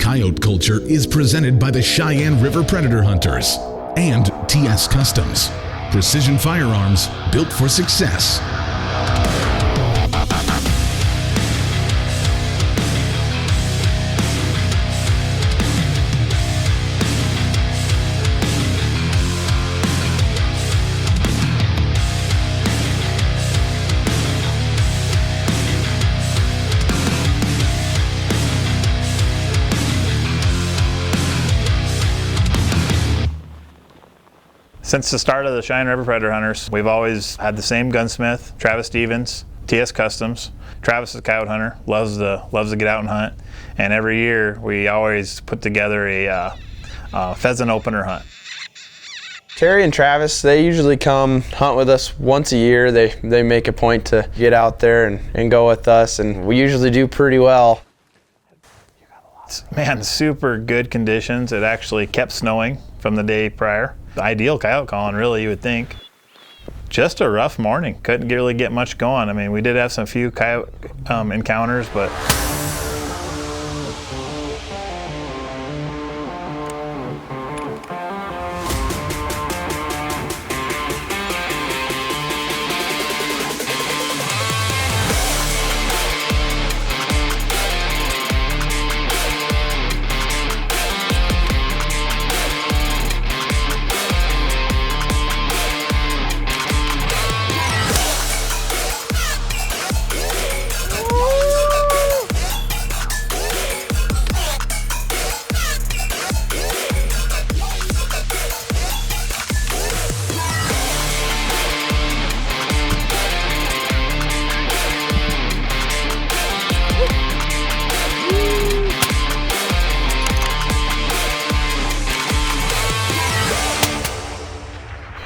Coyote Culture is presented by the Cheyenne River Predator Hunters and TS Customs. Precision firearms built for success. Since the start of the Cheyenne River Predator Hunters, we've always had the same gunsmith, Travis Stevens, TS Customs. Travis is a coyote hunter, loves to get out and hunt, and every year we always put together a pheasant opener hunt. Terry and Travis, they usually come hunt with us once a year. They make a point to get out there and go with us, and we usually do pretty well. Man, super good conditions. It actually kept snowing from the day prior. Ideal coyote calling, really, you would think. Just a rough morning. Couldn't really get much going. I mean, we did have some few coyote encounters, but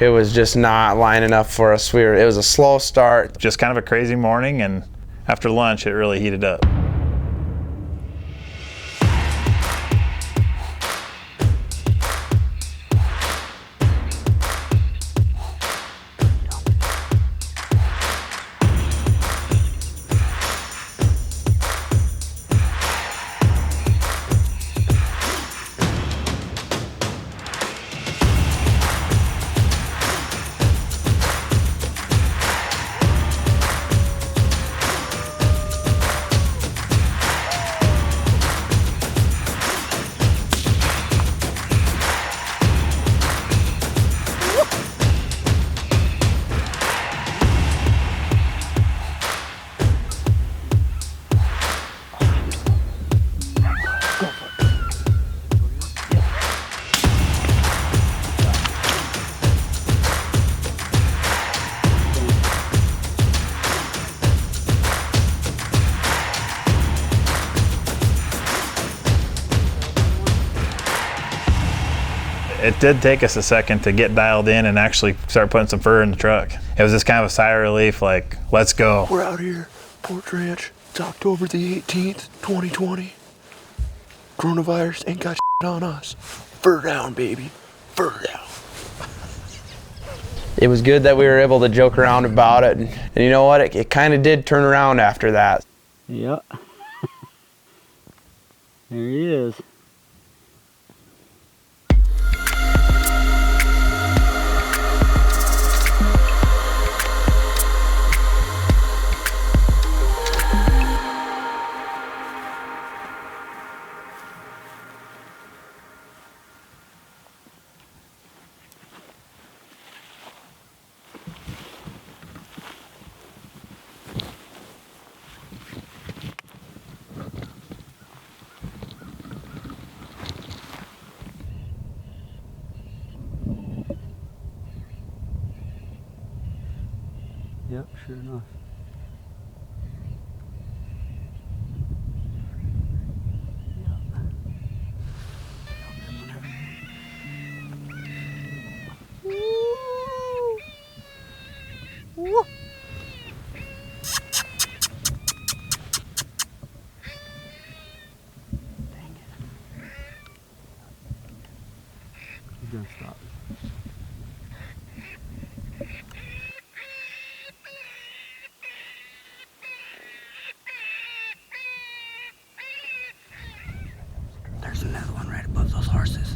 It was just not lining up for us. It was a slow start. just kind of a crazy morning, and after lunch it really heated up. It did take us a second to get dialed in and actually start putting some fur in the truck. It was just kind of a sigh of relief, like, let's go. We're out here, Port Ranch. It's October the 18th, 2020. Coronavirus ain't got shit on us. Fur down, baby. Fur down. It was good that we were able to joke around about it. And you know what? It kind of did turn around after that. Yep. There he is. Yep, sure enough. He's gonna stop. They're There's another one right above those horses.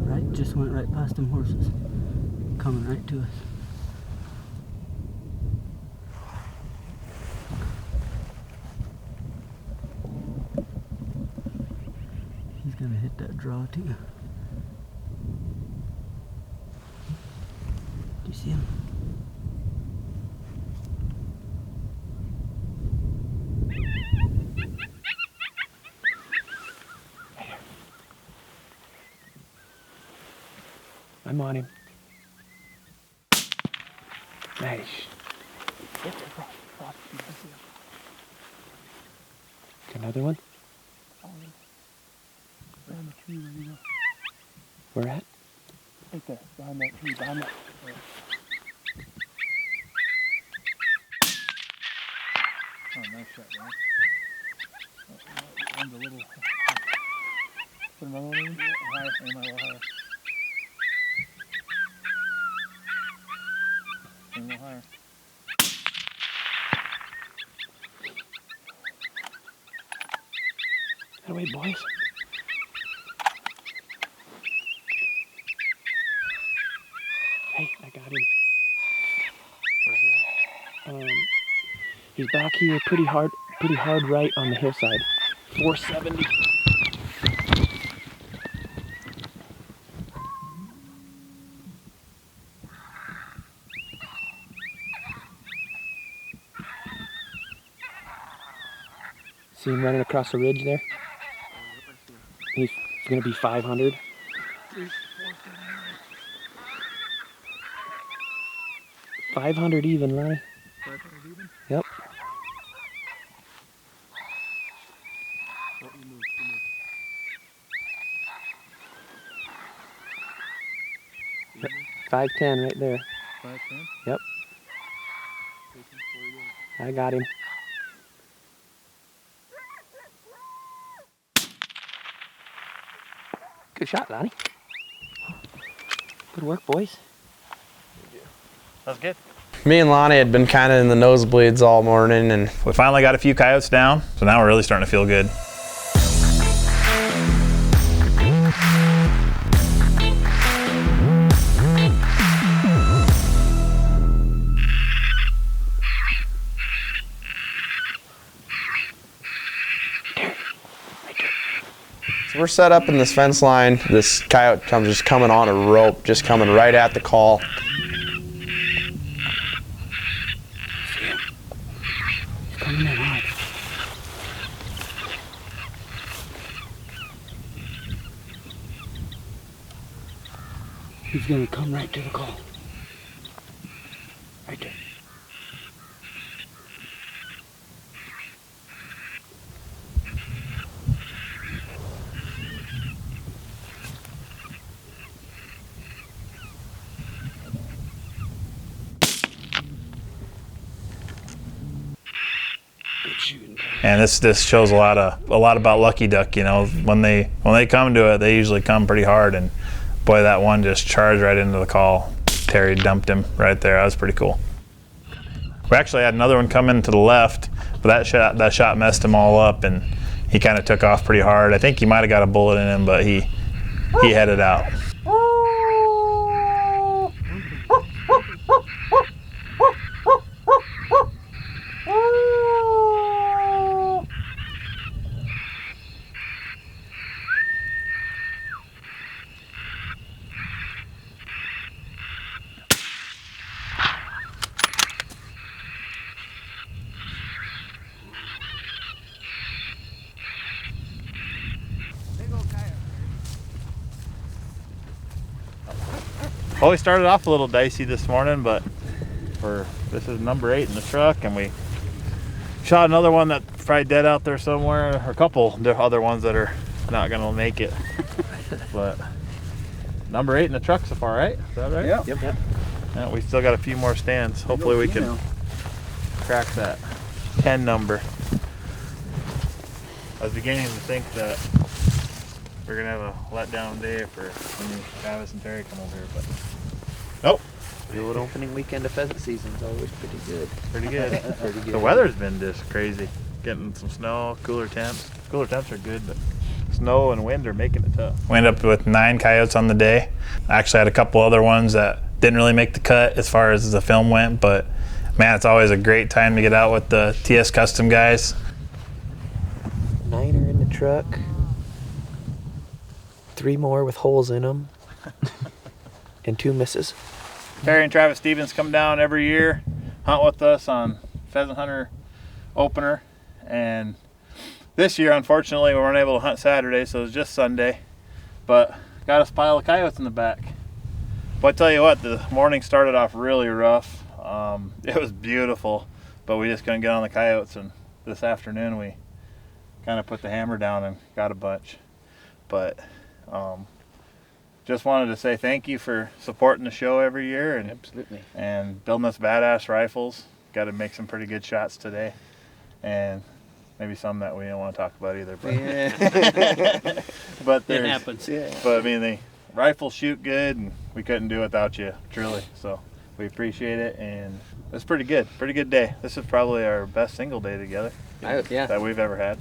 Right, just went right past them horses. Coming right to us. He's gonna hit that draw too. Do you see him? I'm on him. Nice. Another one? Where at? Right there, behind that tree, behind that. Oh, nice shot, man. One's a little. Put another one in? Higher, aim a little higher. Aim a little higher. That way, boys. Hey, I got him. Where's he at? He's back here pretty hard right on the hillside. 470. See him running across the ridge there? He's gonna be 500. 500 even, Lonnie. 500 even? Yep. Oh, you moved. 510 right there. 510? Yep. I got him. Good shot, Lonnie. Good work, boys. That's good. Me and Lonnie had been kind of in the nosebleeds all morning, and We finally got a few coyotes down, so now we're really starting to feel good. so we're set up in this fence line. This coyote comes just coming on a rope, just coming right at the call. Coming in hot. He's gonna come right to the call. Right there. Good shooting. And this shows a lot about Lucky Duck. You know, when they come to it, they usually come pretty hard. And boy, that one just charged right into the call. Terry dumped him right there. That was pretty cool. We actually had another one come in to the left, but that shot messed him all up, and he kind of took off pretty hard. I think he might have got a bullet in him, but he headed out. Well, we started off a little dicey this morning, but this is number 8 in the truck, and we shot another one that's probably dead out there somewhere, or a couple other ones that are not gonna make it. But number 8 in the truck so far, right? Is that right? Yep. Yep. Yeah, we still got a few more stands. Hopefully we can crack that 10 number. I was beginning to think that we're gonna have a letdown day for when Travis and Terry come over here, but nope. The old opening weekend of pheasant season is always pretty good. Pretty good. Pretty good. The weather's been just crazy. Getting some snow, cooler temps. Cooler temps are good, but snow and wind are making it tough. We ended up with 9 coyotes on the day. I actually had a couple other ones that didn't really make the cut as far as the film went, but man, it's always a great time to get out with the TS Custom guys. 9 are in the truck. 3 more with holes in them. And 2 misses. Terry and Travis Stevens come down every year, hunt with us on Pheasant Hunter opener, and this year, unfortunately, we weren't able to hunt Saturday, so it was just Sunday, but got us a pile of coyotes in the back. But I tell you what, the morning started off really rough. It was beautiful, but we just couldn't get on the coyotes, and this afternoon we kind of put the hammer down and got a bunch. But just wanted to say thank you for supporting the show every year and Absolutely. and building us badass rifles. Got to make some pretty good shots today, and maybe some that we don't want to talk about either. But, Yeah. but It happens. Yeah. But I mean, the rifles shoot good, and we couldn't do it without you, truly. So we appreciate it, and it's pretty good. Pretty good day. This is probably our best single day together Yeah. that we've ever had.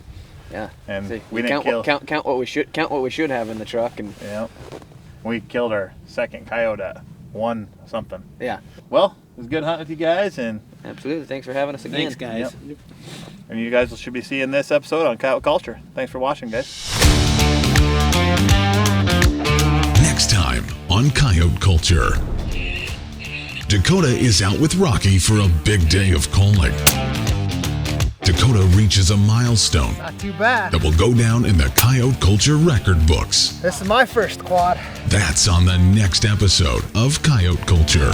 Yeah. And See, we didn't kill. count what we should have in the truck, and Yeah. We killed our second coyote at 1 something. yeah. Well, it was good hunting with you guys, and Absolutely. Thanks for having us again. Thanks, guys. you guys should be seeing this episode on Coyote Culture. Thanks for watching, guys. Next time on Coyote Culture. Dakota is out with Rocky for a big day of calling. Dakota reaches a milestone Not too bad. that will go down in the Coyote Culture record books. This is my first quad. That's on the next episode of Coyote Culture.